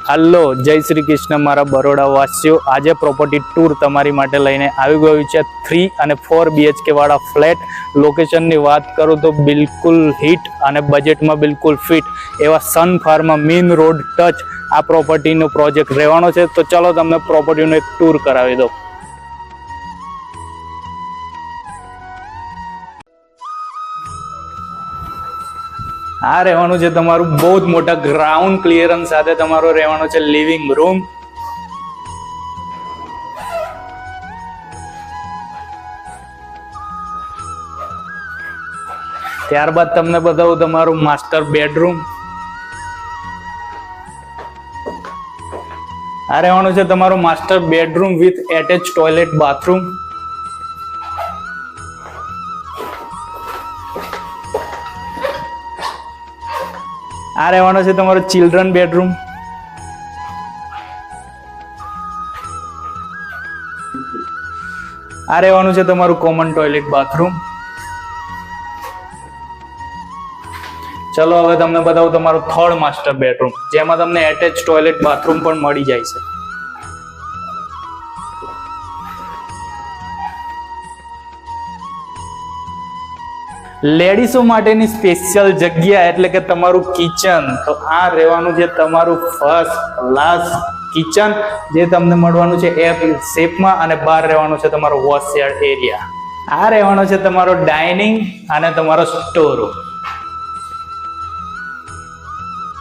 Hello, જય શ્રી કૃષ્ણ મારા બરોડા વાસીઓ. આજે પ્રોપર્ટી ટૂર તમારી માટે લઈને આવી ગયું છે 3 અને 4 BHK વાળા ફ્લેટ. લોકેશનની વાત કરું તો બિલકુલ હિટ અને બજેટમાં બિલકુલ ફિટ એવા સન ફાર્મ મેઇન રોડ ટચ આ પ્રોપર્ટીનો પ્રોજેક્ટ રહેવાનો છે. તો ચલો તમને પ્રોપર્ટીનો એક ટૂર કરાવી દો. આ રહેવાનું છે તમારું બહુ જ મોટા ગ્રાઉન્ડ ક્લિયરન્સ સાથે તમારો રહેવાનો છે લિવિંગ રૂમ. ત્યારબાદ તમને બતાવું તમારું માસ્ટર બેડરૂમ. આ રહેવાનું છે તમારું master bedroom with attach toilet bathroom. આ રહેવાનો છે તમારો ચિલ્ડ્રન બેડરૂમ. આ રહેવાનું છે તમારું કોમન ટોયલેટ બાથરૂમ. ચલો હવે તમને બતાવું તમારું થર્ડ માસ્ટર બેડરૂમ, જેમાં તમને એટેચ ટોયલેટ બાથરૂમ પણ મળી જાય છે. લેડીઝો માટેની સ્પેશિયલ જગ્યા એટલે કે તમારું કિચન. તો આ રહેવાનું છે તમારું ફર્સ્ટ ક્લાસ કિચન, જે તમને મળવાનું છે એફ શેપમાં, અને બહાર રહેવાનું છે તમારો વોશ એરિયા. આ રહેવાનો છે તમારો ડાઇનિંગ અને તમારો સ્ટોર રૂમ.